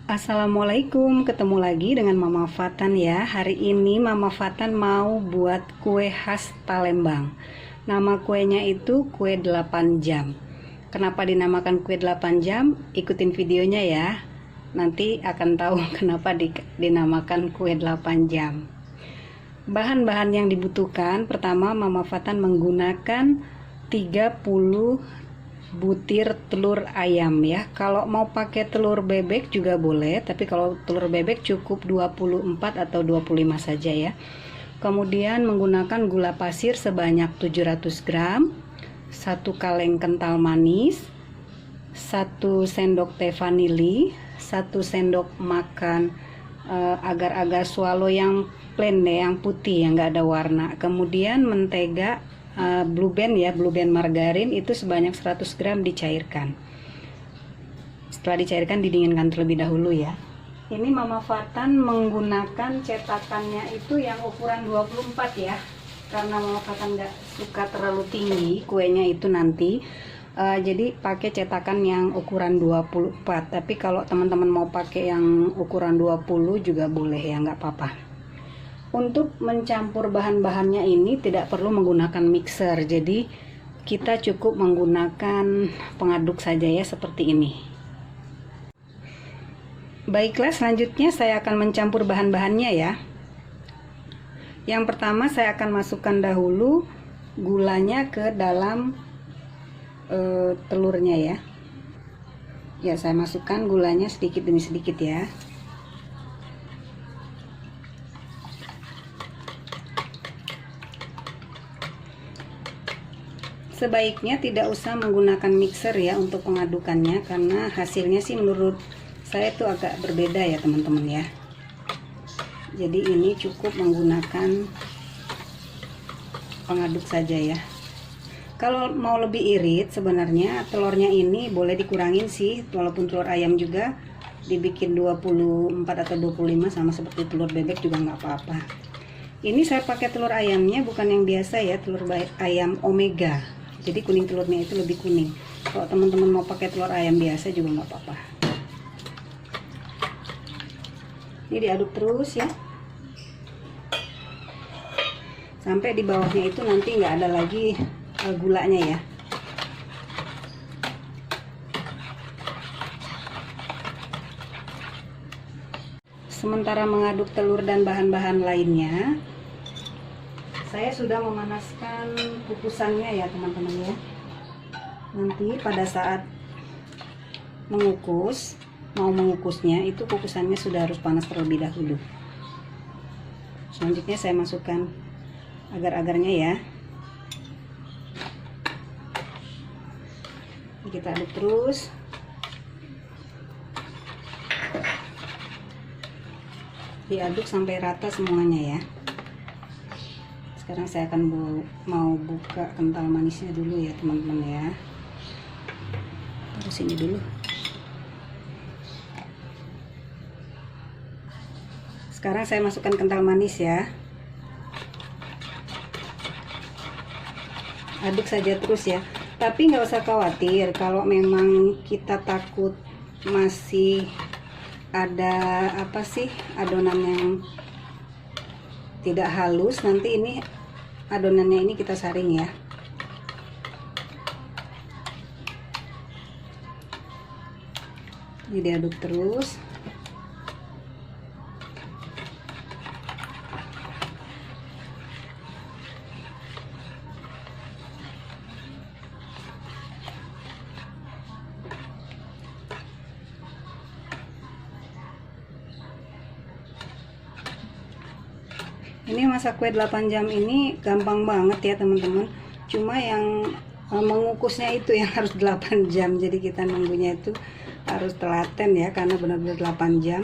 Assalamualaikum, ketemu lagi dengan Mama Fatan ya. Hari ini Mama Fatan mau buat kue khas Palembang. Nama kuenya itu kue 8 jam. Kenapa dinamakan kue 8 jam? Ikutin videonya ya. Nanti akan tahu kenapa dinamakan kue 8 jam. Bahan-bahan yang dibutuhkan, pertama Mama Fatan menggunakan 30 butir telur ayam ya. Kalau mau pakai telur bebek juga boleh, tapi kalau telur bebek cukup 24 atau 25 saja ya. Kemudian menggunakan gula pasir sebanyak 700 gram, 1 kaleng kental manis, 1 sendok teh vanili, 1 sendok makan agar-agar swallow yang plain deh, yang putih yang nggak ada warna. Kemudian mentega Blue Band ya, Blue Band margarin itu sebanyak 100 gram dicairkan. Setelah dicairkan didinginkan terlebih dahulu ya. Ini Mama Fatan menggunakan cetakannya itu yang ukuran 24 ya, karena Mama Fatan nggak suka terlalu tinggi kuenya itu nanti. Jadi pakai cetakan yang ukuran 24. Tapi kalau teman-teman mau pakai yang ukuran 20 juga boleh ya, nggak apa-apa. Untuk mencampur bahan-bahannya ini tidak perlu menggunakan mixer, jadi kita cukup menggunakan pengaduk saja ya, seperti ini. Baiklah, selanjutnya saya akan mencampur bahan-bahannya ya. Yang pertama saya akan masukkan dahulu gulanya ke dalam telurnya ya. Ya, saya masukkan gulanya sedikit demi sedikit ya. Sebaiknya tidak usah menggunakan mixer ya untuk pengadukannya, karena hasilnya sih menurut saya itu agak berbeda ya teman-teman ya. Jadi ini cukup menggunakan pengaduk saja ya. Kalau mau lebih irit sebenarnya telurnya ini boleh dikurangin sih, walaupun telur ayam juga dibikin 24 atau 25 sama seperti telur bebek juga nggak apa-apa. Ini saya pakai telur ayamnya bukan yang biasa ya, telur ayam omega. Jadi kuning telurnya itu lebih kuning. Kalau teman-teman mau pakai telur ayam biasa juga nggak apa-apa. Ini diaduk terus ya, sampai di bawahnya itu nanti nggak ada lagi gulanya ya. Sementara mengaduk telur dan bahan-bahan lainnya, saya sudah memanaskan kukusannya ya teman-teman ya. Nanti pada saat mau mengukusnya itu kukusannya sudah harus panas terlebih dahulu. Selanjutnya saya masukkan agar-agarnya ya. Kita aduk terus. Diaduk sampai rata semuanya ya. Sekarang saya akan mau buka kental manisnya dulu ya teman-teman ya. Taruh sini dulu. Sekarang saya masukkan kental manis ya. Aduk saja terus ya. Tapi nggak usah khawatir kalau memang kita takut masih ada adonan yang tidak halus, nanti ini adonannya ini kita saring ya. Ini diaduk terus. Ini masak kue 8 jam ini gampang banget ya teman-teman. Cuma yang mengukusnya itu yang harus 8 jam. Jadi kita nunggunya itu harus telaten ya, karena benar-benar 8 jam.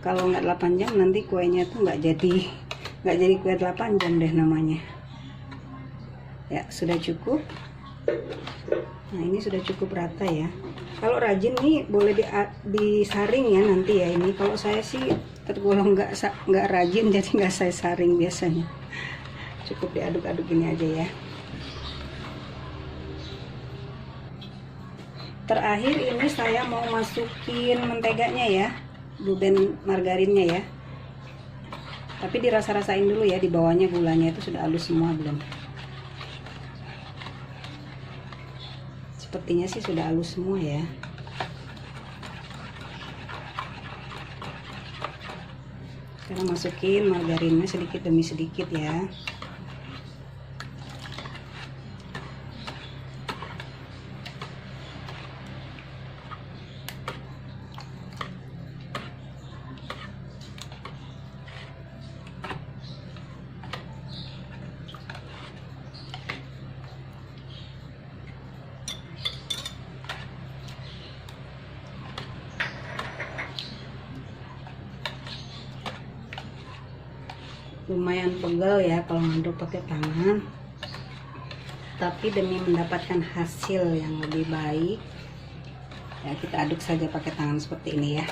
Kalau nggak 8 jam nanti kuenya tuh nggak jadi kue 8 jam deh namanya. Ya, sudah cukup. Nah, ini sudah cukup rata ya. Kalau rajin nih boleh disaring ya nanti ya. Ini kalau saya sih tergolong nggak rajin, jadi nggak saya saring biasanya. Cukup diaduk-aduk ini aja ya. Terakhir ini saya mau masukin menteganya ya, blue band margarinnya ya. Tapi dirasa-rasain dulu ya, di bawahnya gulanya itu sudah halus semua belum? Sepertinya sih sudah halus semua ya. Sekarang masukin margarinnya sedikit demi sedikit ya. Lumayan pegal ya kalau ngaduk pakai tangan, tapi demi mendapatkan hasil yang lebih baik ya kita aduk saja pakai tangan seperti ini ya.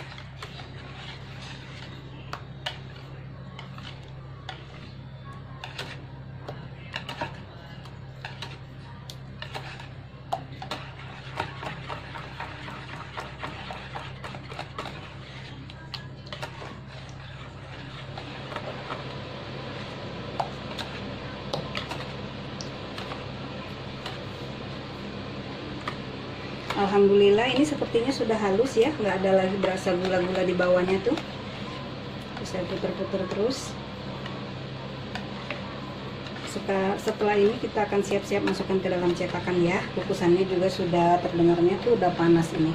Alhamdulillah ini sepertinya sudah halus ya, nggak ada lagi berasa gula-gula di bawahnya tuh. Terus saya putar-putar terus. Setelah ini kita akan siap-siap masukkan ke dalam cetakan ya. Kukusannya juga sudah terdengarnya tuh udah panas ini.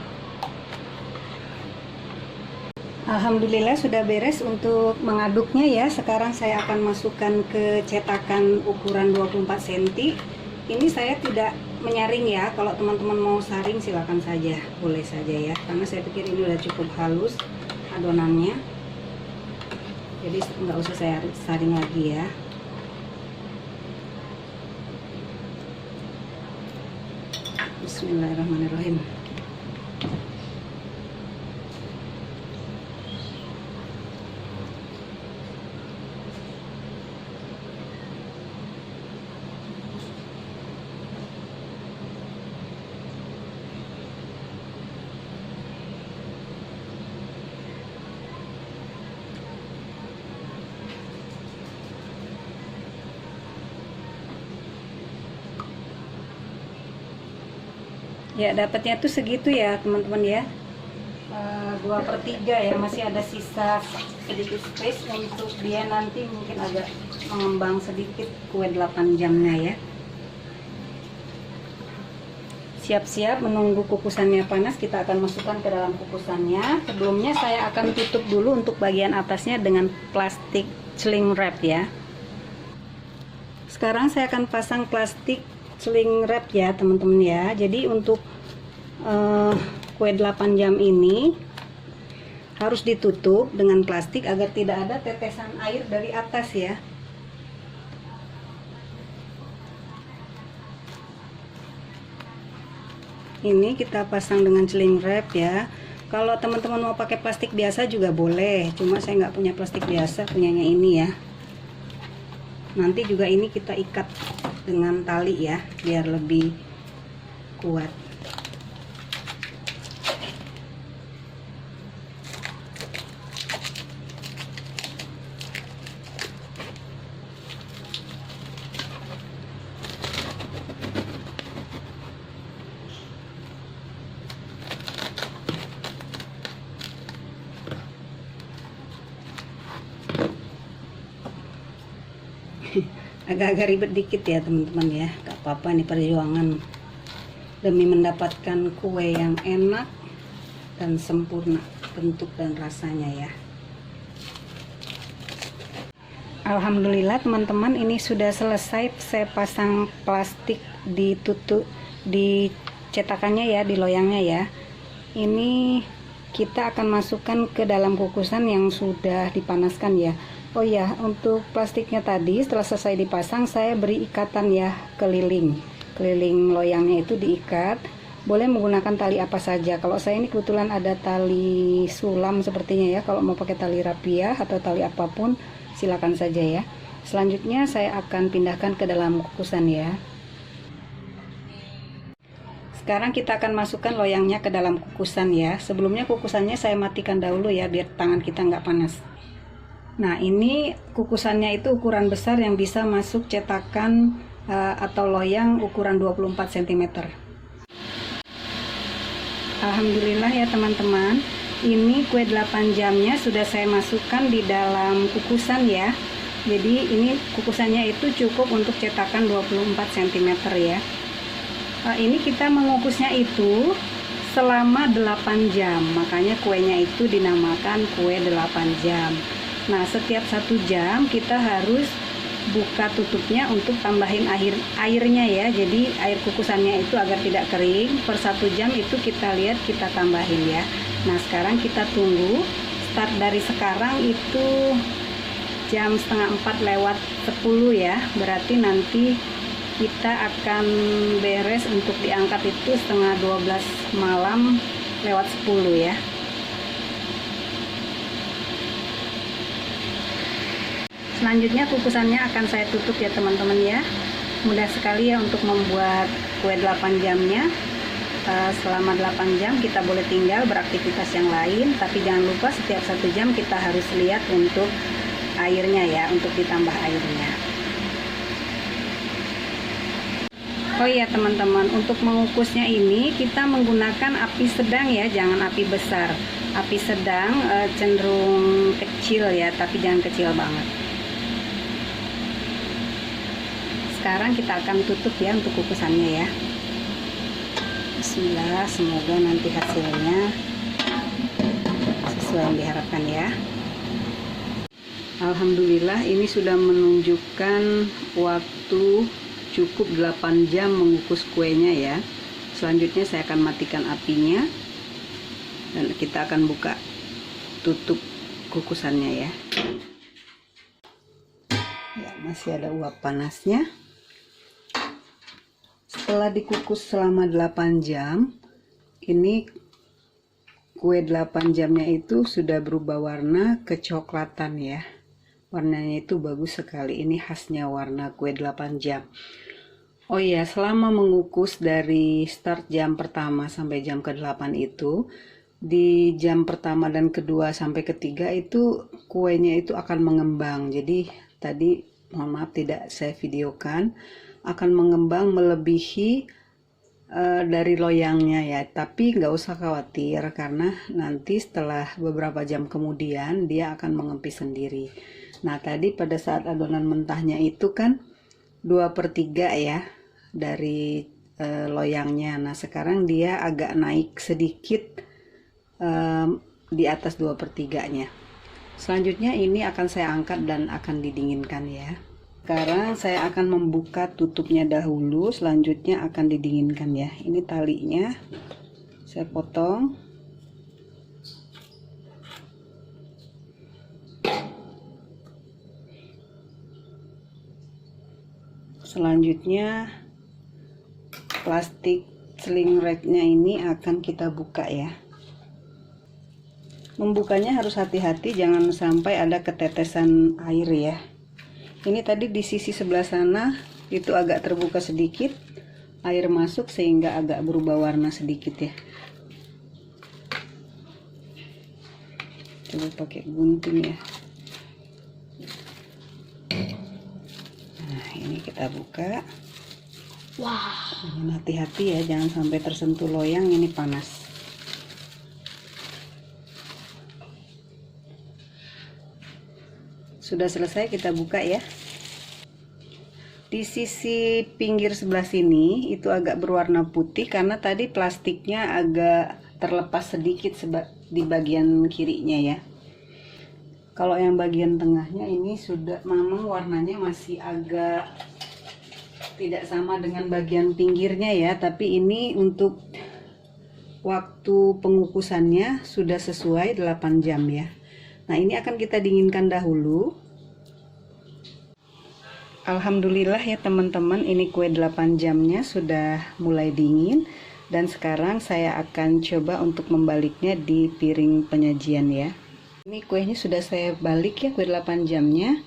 Alhamdulillah sudah beres untuk mengaduknya ya. Sekarang saya akan masukkan ke cetakan ukuran 24 cm. Ini saya tidak menyaring ya. Kalau teman-teman mau saring silakan saja, boleh saja ya. Karena saya pikir ini udah cukup halus adonannya. Jadi nggak usah saya saring lagi ya. Bismillahirrahmanirrahim. Ya dapatnya tuh segitu ya teman-teman ya, 2/3 ya, masih ada sisa sedikit space untuk dia nanti mungkin agak mengembang sedikit kue 8 jamnya ya. Siap-siap menunggu kukusannya panas, kita akan masukkan ke dalam kukusannya. Sebelumnya saya akan tutup dulu untuk bagian atasnya dengan plastik sling wrap ya. Sekarang saya akan pasang plastik sling wrap ya teman-teman ya. Jadi untuk kue 8 jam ini harus ditutup dengan plastik agar tidak ada tetesan air dari atas ya. Ini kita pasang dengan sling wrap ya. Kalau teman-teman mau pakai plastik biasa juga boleh, cuma saya nggak punya plastik biasa, punyanya ini ya. Nanti juga ini kita ikat dengan tali ya, biar lebih kuat. Agak-agak ribet dikit ya teman-teman ya, gak apa-apa, nih perjuangan demi mendapatkan kue yang enak dan sempurna bentuk dan rasanya ya. Alhamdulillah teman-teman, ini sudah selesai saya pasang plastik ditutup di cetakannya ya, di loyangnya ya. Ini kita akan masukkan ke dalam kukusan yang sudah dipanaskan ya. Oh ya, untuk plastiknya tadi setelah selesai dipasang saya beri ikatan ya, keliling loyangnya itu diikat. Boleh menggunakan tali apa saja. Kalau saya ini kebetulan ada tali sulam sepertinya ya. Kalau mau pakai tali rapiah atau tali apapun silakan saja ya. Selanjutnya saya akan pindahkan ke dalam kukusan ya. Sekarang kita akan masukkan loyangnya ke dalam kukusan ya. Sebelumnya kukusannya saya matikan dahulu ya, biar tangan kita nggak panas. Nah, ini kukusannya itu ukuran besar yang bisa masuk cetakan atau loyang ukuran 24 cm. Alhamdulillah ya teman-teman, ini kue 8 jamnya sudah saya masukkan di dalam kukusan ya. Jadi ini kukusannya itu cukup untuk cetakan 24 cm ya. Ini kita mengukusnya itu selama 8 jam, makanya kuenya itu dinamakan kue 8 jam. Nah, setiap 1 jam kita harus buka tutupnya untuk tambahin airnya ya. Jadi air kukusannya itu agar tidak kering, per 1 jam itu kita lihat kita tambahin ya. Nah, sekarang kita tunggu. Start dari sekarang itu jam setengah 4 lewat 10 ya. Berarti nanti kita akan beres untuk diangkat itu setengah 12 malam lewat 10 ya. Selanjutnya kukusannya akan saya tutup ya teman-teman ya. Mudah sekali ya untuk membuat kue 8 jamnya. Selama 8 jam kita boleh tinggal beraktivitas yang lain, tapi jangan lupa setiap 1 jam kita harus lihat untuk airnya ya, untuk ditambah airnya. Oh iya teman-teman, untuk mengukusnya ini kita menggunakan api sedang ya, jangan api besar. Api sedang cenderung kecil ya, tapi jangan kecil banget. Sekarang kita akan tutup ya untuk kukusannya ya. Bismillah, semoga nanti hasilnya sesuai yang diharapkan ya. Alhamdulillah ini sudah menunjukkan waktu cukup 8 jam mengukus kuenya ya. Selanjutnya saya akan matikan apinya dan kita akan buka tutup kukusannya ya. Ya, masih ada uap panasnya. Setelah dikukus selama 8 jam, ini kue 8 jamnya itu sudah berubah warna kecoklatan ya. Warnanya itu bagus sekali. Ini khasnya warna kue 8 jam. Oh iya, selama mengukus dari start jam pertama sampai jam ke-8 itu, di jam pertama dan kedua sampai ketiga itu kuenya itu akan mengembang. Jadi tadi mohon maaf tidak saya videokan, akan mengembang melebihi dari loyangnya ya. Tapi nggak usah khawatir karena nanti setelah beberapa jam kemudian dia akan mengempis sendiri. Nah, tadi pada saat adonan mentahnya itu kan 2/3 ya dari loyangnya. Nah, sekarang dia agak naik sedikit di atas 2/3-nya. Selanjutnya ini akan saya angkat dan akan didinginkan ya. Sekarang saya akan membuka tutupnya dahulu, selanjutnya akan didinginkan ya. Ini talinya saya potong. Selanjutnya plastik sling wrapnya ini akan kita buka ya. Membukanya harus hati-hati, jangan sampai ada ketetesan air ya. Ini tadi di sisi sebelah sana itu agak terbuka sedikit, air masuk sehingga agak berubah warna sedikit ya. Coba pakai gunting ya. Nah, ini kita buka. Wah, hati-hati ya, jangan sampai tersentuh loyang, ini panas. Sudah selesai, kita buka ya. Di sisi pinggir sebelah sini itu agak berwarna putih karena tadi plastiknya agak terlepas sedikit di bagian kirinya ya. Kalau yang bagian tengahnya ini sudah memang warnanya masih agak tidak sama dengan bagian pinggirnya ya, tapi ini untuk waktu pengukusannya sudah sesuai 8 jam ya. Nah, ini akan kita dinginkan dahulu. Alhamdulillah ya teman-teman, ini kue 8 jamnya sudah mulai dingin. Dan sekarang saya akan coba untuk membaliknya di piring penyajian ya. Ini kuenya sudah saya balik ya, kue 8 jamnya.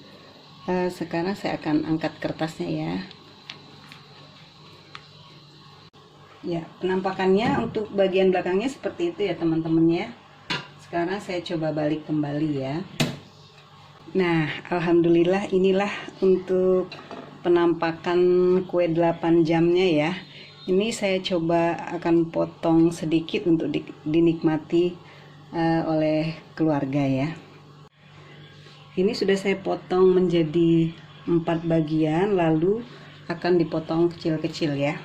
Sekarang saya akan angkat kertasnya ya. Ya, penampakannya untuk bagian belakangnya seperti itu ya teman-teman ya. Sekarang saya coba balik kembali ya. Nah, alhamdulillah inilah untuk penampakan kue 8 jamnya ya. Ini saya coba akan potong sedikit untuk dinikmati oleh keluarga ya. Ini sudah saya potong menjadi 4 bagian, lalu akan dipotong kecil-kecil ya.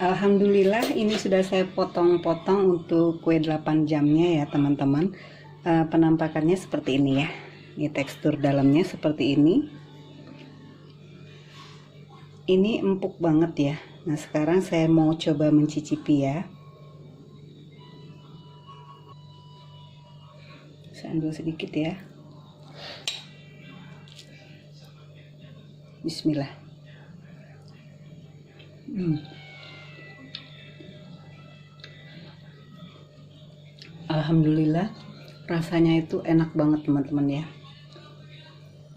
Alhamdulillah ini sudah saya potong-potong untuk kue 8 jamnya ya teman-teman. Penampakannya seperti ini ya. Ini tekstur dalamnya seperti ini. Ini empuk banget ya. Nah sekarang saya mau coba mencicipi ya. Saya ambil sedikit ya. Bismillah. Alhamdulillah rasanya itu enak banget teman-teman ya.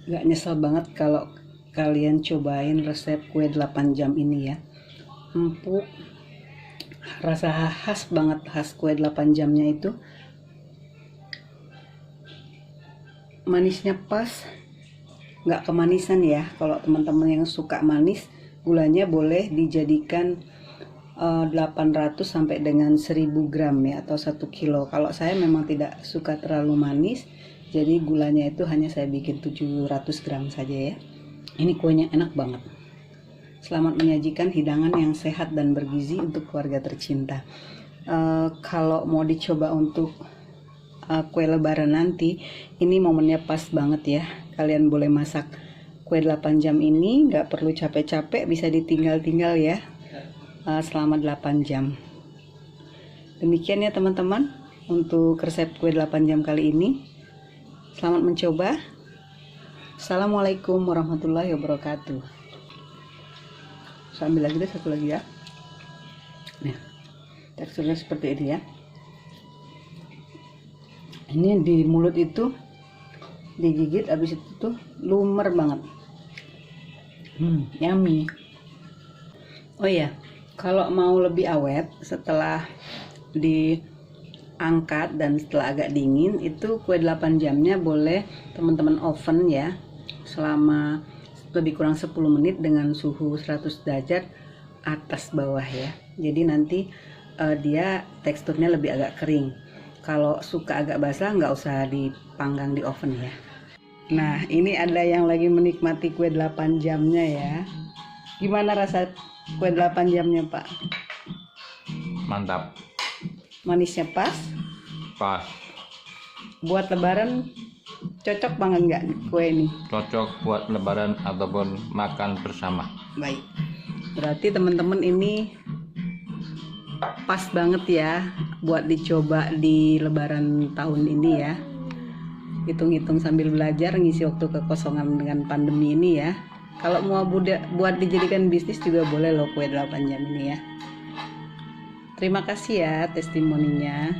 Gak nyesel banget kalau kalian cobain resep kue 8 jam ini ya. Empuk, rasa khas banget, khas kue 8 jamnya itu. Manisnya pas, gak kemanisan ya. Kalau teman-teman yang suka manis, gulanya boleh dijadikan 800 sampai dengan 1000 gram ya, atau 1 kilo. Kalau saya memang tidak suka terlalu manis, jadi gulanya itu hanya saya bikin 700 gram saja ya. Ini kuenya enak banget. Selamat menyajikan hidangan yang sehat dan bergizi untuk keluarga tercinta. Kalau mau dicoba untuk kue lebaran nanti, ini momennya pas banget ya. Kalian boleh masak kue 8 jam ini, nggak perlu capek-capek, bisa ditinggal-tinggal ya selama 8 jam. Demikian ya teman-teman untuk resep kue 8 jam kali ini. Selamat mencoba. Assalamualaikum warahmatullahi wabarakatuh. Saya ambil lagi deh satu lagi ya. Nah, teksturnya seperti ini ya. Ini di mulut itu digigit, habis itu tuh lumer banget. Yummy. Oh iya, kalau mau lebih awet setelah diangkat dan setelah agak dingin, itu kue 8 jamnya boleh teman-teman oven ya selama lebih kurang 10 menit dengan suhu 100 derajat atas bawah ya. Jadi nanti dia teksturnya lebih agak kering. Kalau suka agak basah nggak usah dipanggang di oven ya. Nah ini ada yang lagi menikmati kue 8 jamnya ya. Gimana rasa kue 8 jamnya Pak? Mantap. Manisnya pas? Pas. Buat lebaran cocok banget nggak kue ini? Cocok buat lebaran ataupun makan bersama. Baik. Berarti teman-teman ini pas banget ya buat dicoba di lebaran tahun ini ya. Hitung-hitung sambil belajar, ngisi waktu kekosongan dengan pandemi ini ya. Kalau mau buat dijadikan bisnis juga boleh loh kue 8 jam ini ya. Terima kasih ya testimoninya.